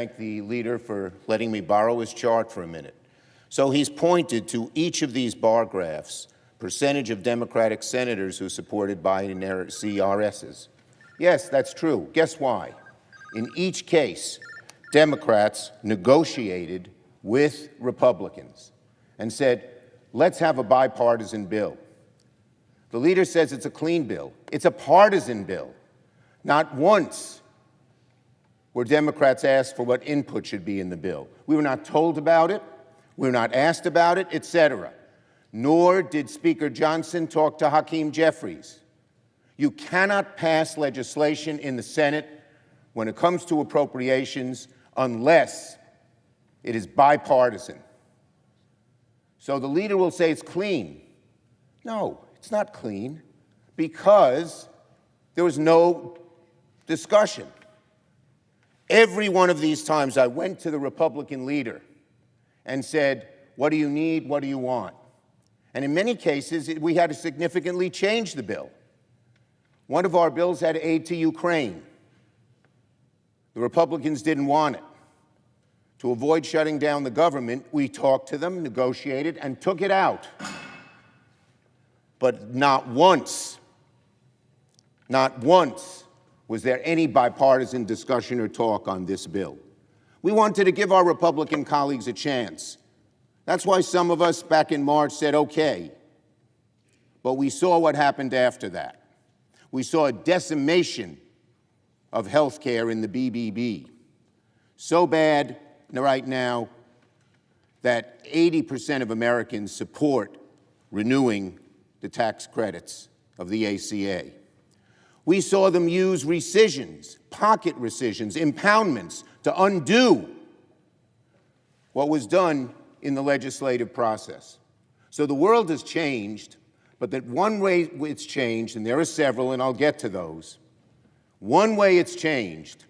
thank the leader for letting me borrow his chart for a minute. So he's pointed to each of these bar graphs, percentage of Democratic senators who supported Biden in their CRSs. Yes, that's true. Guess why? In each case, Democrats negotiated with Republicans and said, let's have a bipartisan bill. The leader says it's a clean bill. It's a partisan bill. Not once were Democrats asked for what input should be in the bill. We were not told about it. We were not asked about it, etc. Nor did Speaker Johnson talk to Hakeem Jeffries. You cannot pass legislation in the Senate when it comes to appropriations unless it is bipartisan. So the leader will say it's clean. No, it's not clean because there was no discussion. Every one of these times I went to the Republican leader and said, what do you need, what do you want? And in many cases, we had to significantly change the bill. One of our bills had aid to Ukraine. The Republicans didn't want it. To avoid shutting down the government, we talked to them, negotiated, and took it out. But not once was there any bipartisan discussion or talk on this bill. We wanted to give our Republican colleagues a chance. That's why some of us back in March said, okay. But we saw what happened after that. We saw a decimation of health care in the BBB. So bad right now that 80% of Americans support renewing the tax credits of the ACA. We saw them use rescissions, pocket rescissions, impoundments to undo what was done in the legislative process. So the world has changed, but that one way it's changed, and there are several, and I'll get to those, one way it's changed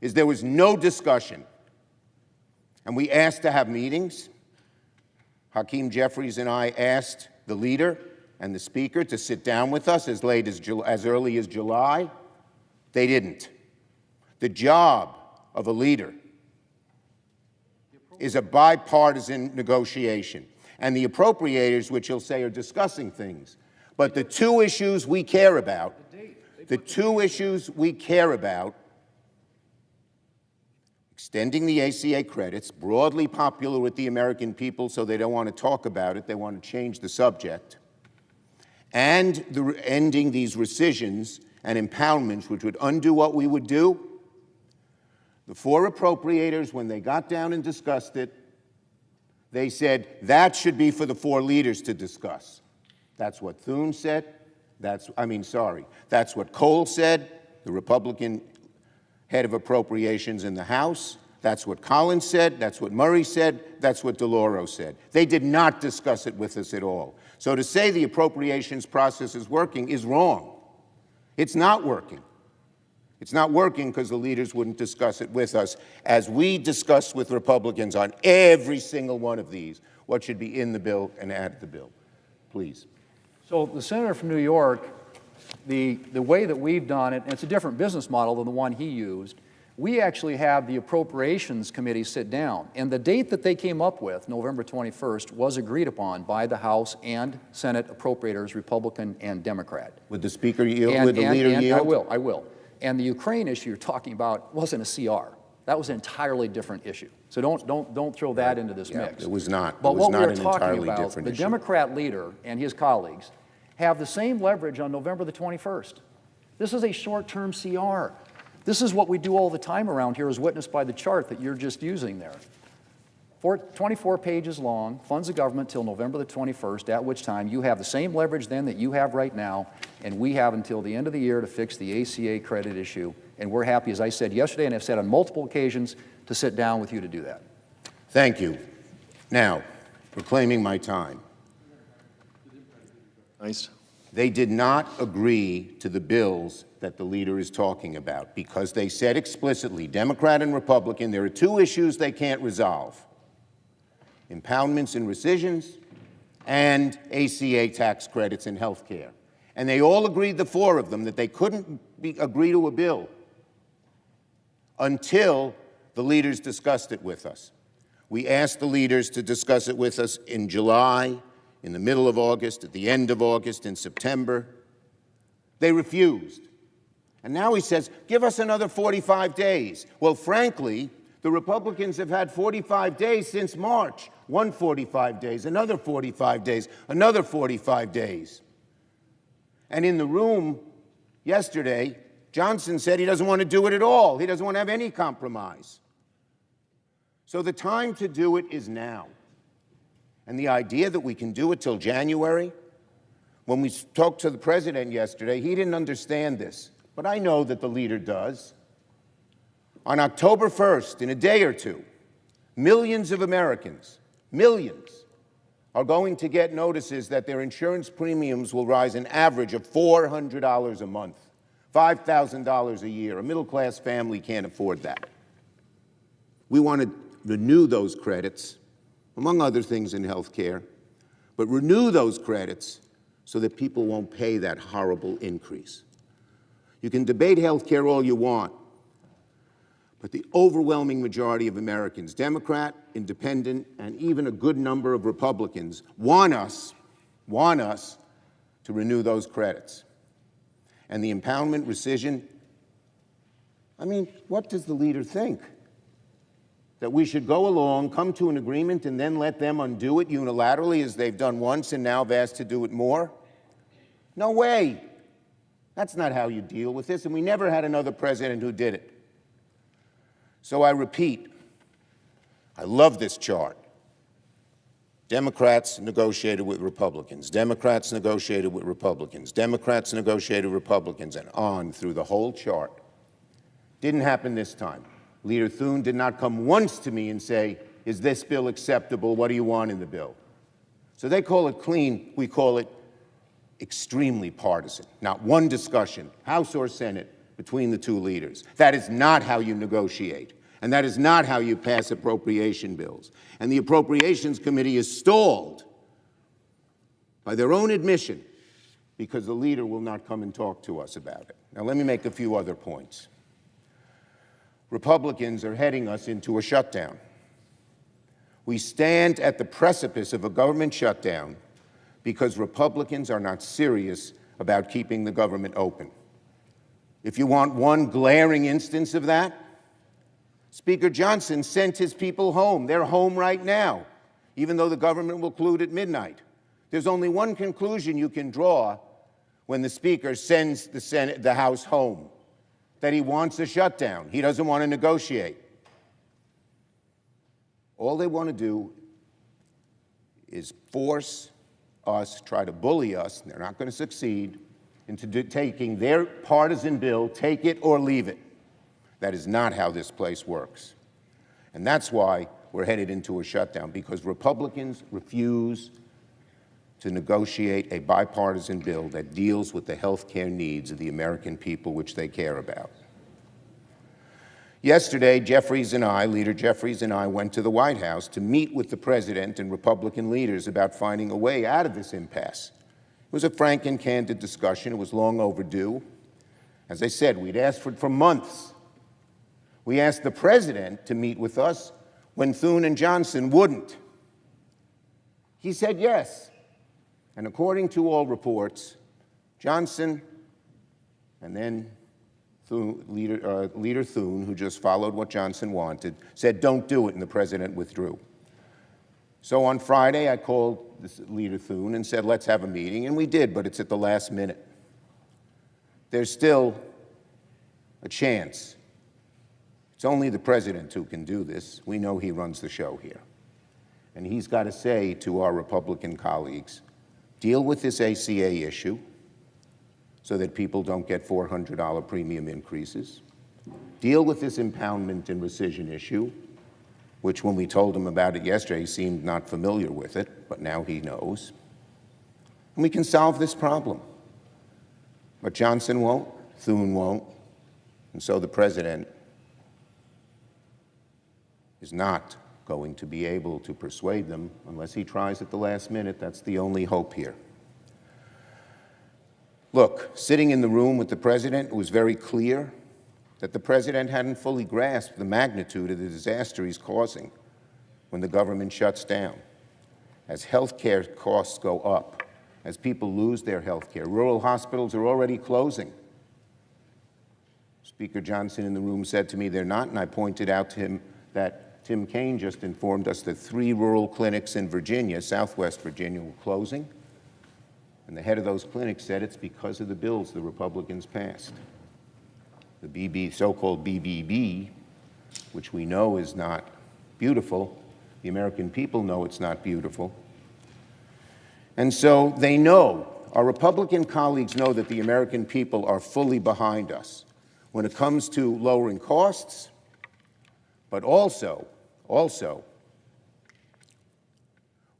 is there was no discussion. And we asked to have meetings. Hakeem Jeffries and I asked the leader and the speaker to sit down with us as early as July. They didn't. The job of a leader is a bipartisan negotiation. And the appropriators, which you'll say are discussing things. But the two issues we care about, extending the ACA credits, broadly popular with the American people, so they don't want to talk about it, they want to change the subject, and ending these rescissions and impoundments, which would undo what we would do. The four appropriators, when they got down and discussed it, they said that should be for the four leaders to discuss. That's what Thune said. That's what Cole said, the Republican head of appropriations in the House. That's what Collins said. That's what Murray said. That's what DeLauro said. They did not discuss it with us at all. So to say the appropriations process is working is wrong. It's not working. It's not working because the leaders wouldn't discuss it with us, as we discussed with Republicans on every single one of these, what should be in the bill and add to the bill. Please. So the senator from New York, the way that we've done it, and it's a different business model than the one he used, we actually have the Appropriations Committee sit down. And the date that they came up with, November 21st, was agreed upon by the House and Senate appropriators, Republican and Democrat. Would the Speaker yield? Would the leader yield? I will. And the Ukraine issue you're talking about wasn't a CR. That was an entirely different issue. So don't throw that into this mix. It was not. But what we're an talking entirely about, different the issue. Democrat leader and his colleagues have the same leverage on November the 21st. This is a short-term CR. This is what we do all the time around here, as witnessed by the chart that you're just using there. 24 pages long, funds the government till November the 21st, at which time you have the same leverage then that you have right now, and we have until the end of the year to fix the ACA credit issue. And we're happy, as I said yesterday and have said on multiple occasions, to sit down with you to do that. Thank you. Now, reclaiming my time. Nice. They did not agree to the bills that the leader is talking about because they said explicitly, Democrat and Republican, there are two issues they can't resolve: impoundments and rescissions and ACA tax credits and health care. And they all agreed, the four of them, that they couldn't agree to a bill until The leaders discussed it with us. We asked the leaders to discuss it with us in July, in the middle of August, at the end of August, in September. They refused. And now he says, give us another 45 days. Well, frankly, the Republicans have had 45 days since March. 145 days, another 45 days, another 45 days. And in the room yesterday, Johnson said he doesn't want to do it at all. He doesn't want to have any compromise. So the time to do it is now. And the idea that we can do it till January, when we talked to the president yesterday, he didn't understand this. But I know that the leader does. On October 1st, in a day or two, millions of Americans, millions, are going to get notices that their insurance premiums will rise an average of $400 a month, $5,000 a year. A middle-class family can't afford that. We want to renew those credits, among other things in health care, but renew those credits so that people won't pay that horrible increase. You can debate health care all you want, but the overwhelming majority of Americans, Democrat, Independent, and even a good number of Republicans, want us to renew those credits. And the impoundment rescission, I mean, what does the leader think? That we should go along, come to an agreement, and then let them undo it unilaterally as they've done once and now have asked to do it more? No way. That's not how you deal with this, and we never had another president who did it. So I repeat, I love this chart. Democrats negotiated with Republicans. Democrats negotiated with Republicans. Democrats negotiated with Republicans, and on through the whole chart. Didn't happen this time. Leader Thune did not come once to me and say, is this bill acceptable? What do you want in the bill? So they call it clean. We call it extremely partisan. Not one discussion, House or Senate, between the two leaders. That is not how you negotiate. And that is not how you pass appropriation bills. And the Appropriations Committee is stalled by their own admission because the leader will not come and talk to us about it. Now, let me make a few other points. Republicans are heading us into a shutdown. We stand at the precipice of a government shutdown because Republicans are not serious about keeping the government open. If you want one glaring instance of that, Speaker Johnson sent his people home. They're home right now, even though the government will conclude at midnight. There's only one conclusion you can draw when the Speaker sends the House home, that he wants a shutdown. He doesn't want to negotiate. All they want to do is force us, try to bully us, and they're not going to succeed, into taking their partisan bill, take it or leave it. That is not how this place works. And that's why we're headed into a shutdown, because Republicans refuse to negotiate a bipartisan bill that deals with the health care needs of the American people, which they care about. Yesterday, Leader Jeffries and I went to the White House to meet with the president and Republican leaders about finding a way out of this impasse. It was a frank and candid discussion. It was long overdue. As I said, we'd asked for it for months. We asked the president to meet with us when Thune and Johnson wouldn't. He said yes. And according to all reports, Johnson and then Leader Thune, who just followed what Johnson wanted, said don't do it, and the president withdrew. So on Friday, I called Leader Thune and said, let's have a meeting, and we did, but it's at the last minute. There's still a chance. It's only the president who can do this. We know he runs the show here. And he's got to say to our Republican colleagues, deal with this ACA issue so that people don't get $400 premium increases. Deal with this impoundment and rescission issue, which when we told him about it yesterday, he seemed not familiar with it, but now he knows. And we can solve this problem. But Johnson won't, Thune won't, and so the president is not going to be able to persuade them unless he tries at the last minute. That's the only hope here. Look, sitting in the room with the president, it was very clear that the president hadn't fully grasped the magnitude of the disaster he's causing when the government shuts down. As health care costs go up, as people lose their health care, rural hospitals are already closing. Speaker Johnson in the room said to me they're not, and I pointed out to him that Tim Kaine just informed us that 3 rural clinics in Virginia, Southwest Virginia, were closing. And the head of those clinics said it's because of the bills the Republicans passed. The so-called BBB, which we know is not beautiful. The American people know it's not beautiful. And so they know, our Republican colleagues know that the American people are fully behind us when it comes to lowering costs, but also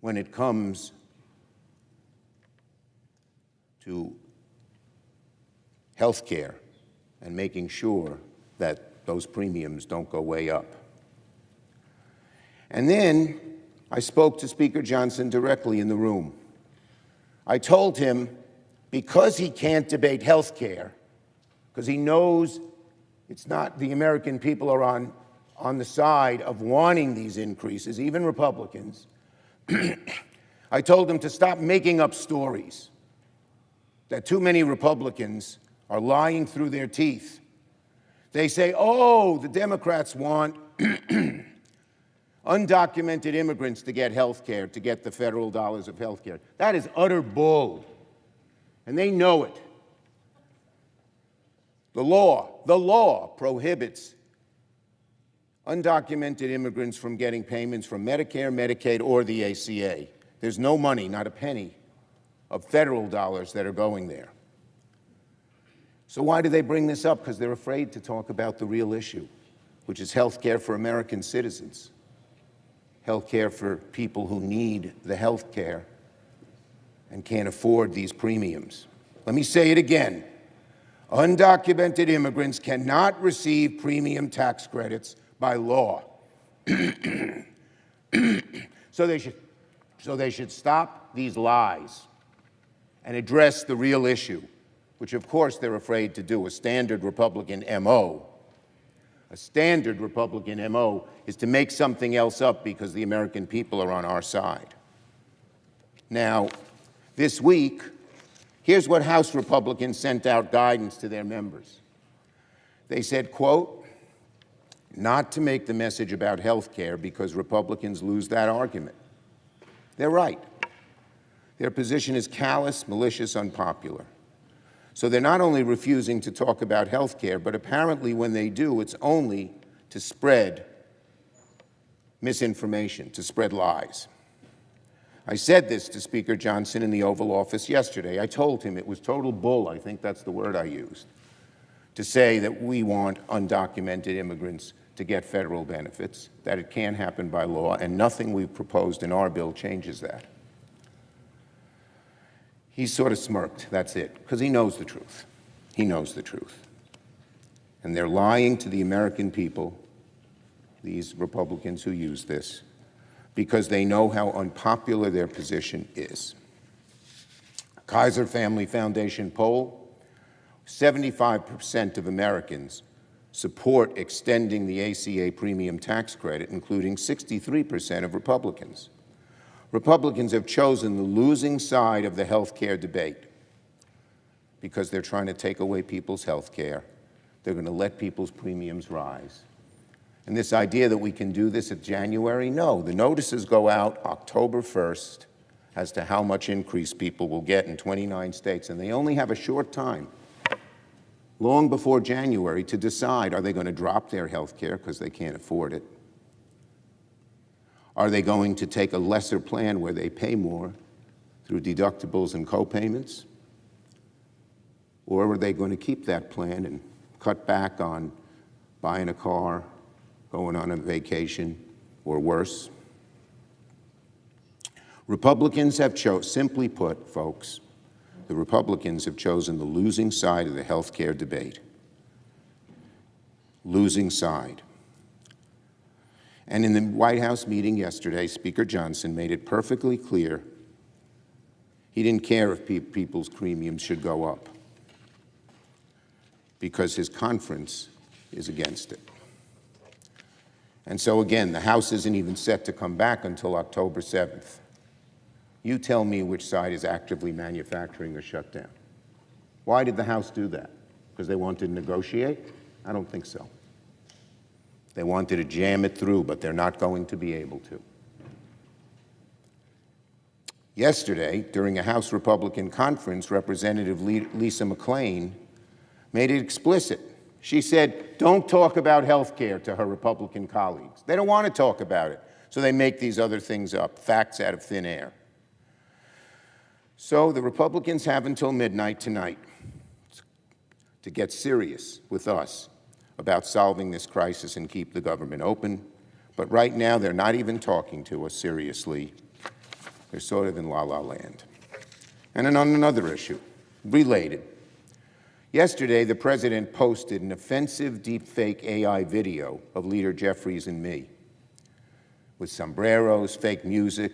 when it comes to health care and making sure that those premiums don't go way up. And then I spoke to Speaker Johnson directly in the room. I told him, because he can't debate health care, because he knows it's not, the American people are on the side of wanting these increases, even Republicans, I told him to stop making up stories, that too many Republicans are lying through their teeth. They say, oh, the Democrats want undocumented immigrants to get health care, to get the federal dollars of health care. That is utter bull, and they know it. The law prohibits undocumented immigrants from getting payments from Medicare, Medicaid, or the ACA. There's no money, not a penny, of federal dollars that are going there. So why do they bring this up? Because they're afraid to talk about the real issue, which is health care for American citizens, health care for people who need the health care and can't afford these premiums. Let me say it again. Undocumented immigrants cannot receive premium tax credits by law. So they should stop these lies and address the real issue, which of course they're afraid to do. A standard Republican MO is to make something else up because the American people are on our side. Now, this week, here's what House Republicans sent out guidance to their members. They said, quote, not to make the message about health care because Republicans lose that argument. They're right. Their position is callous, malicious, unpopular. So they're not only refusing to talk about health care, but apparently when they do, it's only to spread misinformation, to spread lies. I said this to Speaker Johnson in the Oval Office yesterday. I told him it was total bull, I think that's the word I used, to say that we want undocumented immigrants to get federal benefits, that it can't happen by law, and nothing we've proposed in our bill changes that. He sort of smirked, that's it, because he knows the truth. He knows the truth. And they're lying to the American people, these Republicans who use this, because they know how unpopular their position is. Kaiser Family Foundation poll, 75% of Americans support extending the ACA premium tax credit, including 63% of Republicans. Republicans have chosen the losing side of the health care debate because they're trying to take away people's health care. They're going to let people's premiums rise. And this idea that we can do this at January, no. The notices go out October 1st as to how much increase people will get in 29 states, and they only have a short time, long before January, to decide, are they going to drop their health care because they can't afford it? Are they going to take a lesser plan where they pay more through deductibles and co-payments? Or are they going to keep that plan and cut back on buying a car, going on a vacation, or worse? Republicans have simply put, folks, the Republicans have chosen the losing side of the health care debate. Losing side. And in the White House meeting yesterday, Speaker Johnson made it perfectly clear he didn't care if people's premiums should go up, because his conference is against it. And so again, the House isn't even set to come back until October 7th. You tell me which side is actively manufacturing a shutdown. Why did the House do that? Because they wanted to negotiate? I don't think so. They wanted to jam it through, but they're not going to be able to. Yesterday, during a House Republican conference, Representative Lisa McClain made it explicit. She said, don't talk about health care to her Republican colleagues. They don't want to talk about it, so they make these other things up, facts out of thin air. So the Republicans have until midnight tonight to get serious with us about solving this crisis and keep the government open. But right now, they're not even talking to us seriously. They're sort of in la-la land. And then on another issue, related. Yesterday, the president posted an offensive deepfake AI video of Leader Jeffries and me with sombreros, fake music,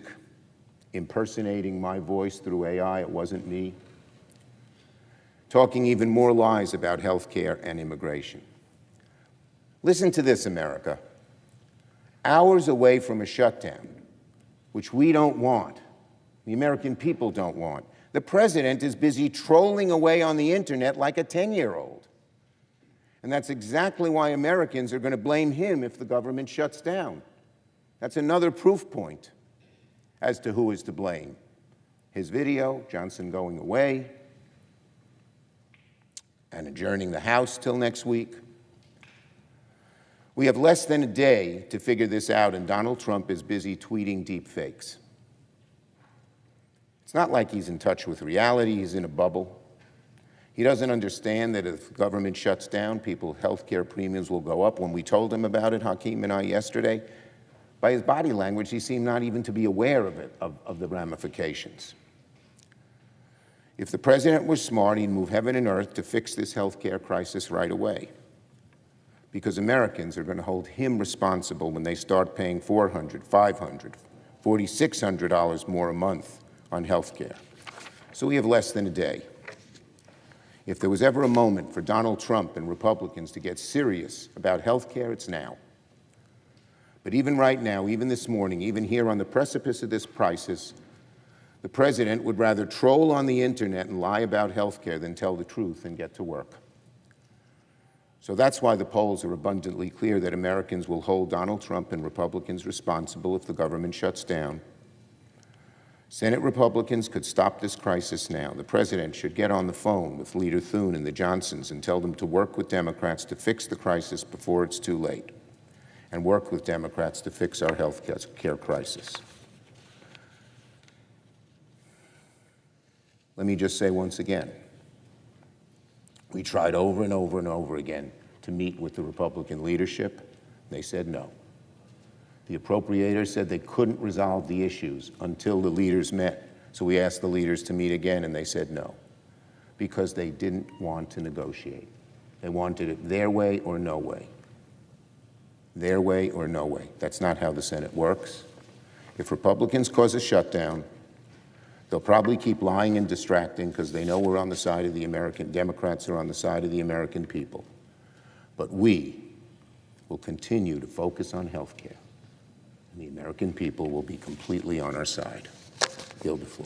impersonating my voice through AI, it wasn't me, talking even more lies about health care and immigration. Listen to this, America. Hours away from a shutdown, which we don't want, the American people don't want, the president is busy trolling away on the internet like a 10-year-old. And that's exactly why Americans are going to blame him if the government shuts down. That's another proof point as to who is to blame. His video, Johnson going away, and adjourning the House till next week. We have less than a day to figure this out, and Donald Trump is busy tweeting deep fakes. It's not like he's in touch with reality, he's in a bubble. He doesn't understand that if the government shuts down, people's health care premiums will go up. When we told him about it, Hakeem and I, yesterday, by his body language, he seemed not even to be aware of it, of the ramifications. If the president was smart, he'd move heaven and earth to fix this health care crisis right away. Because Americans are going to hold him responsible when they start paying $400, $500, $4,600 more a month on health care. So we have less than a day. If there was ever a moment for Donald Trump and Republicans to get serious about health care, it's now. But even right now, even this morning, even here on the precipice of this crisis, the president would rather troll on the internet and lie about health care than tell the truth and get to work. So that's why the polls are abundantly clear that Americans will hold Donald Trump and Republicans responsible if the government shuts down. Senate Republicans could stop this crisis now. The president should get on the phone with Leader Thune and the Johnsons and tell them to work with Democrats to fix the crisis before it's too late, and work with Democrats to fix our health care crisis. Let me just say once again, we tried over and over and over again to meet with the Republican leadership. They said no. The appropriators said they couldn't resolve the issues until the leaders met. So we asked the leaders to meet again, and they said no, because they didn't want to negotiate. They wanted it their way or no way. Their way or no way. That's not how the Senate works. If Republicans cause a shutdown, they'll probably keep lying and distracting because they know we're on the side of the American Democrats are on the side of the American people. But we will continue to focus on health care, and the American people will be completely on our side. Yield the floor.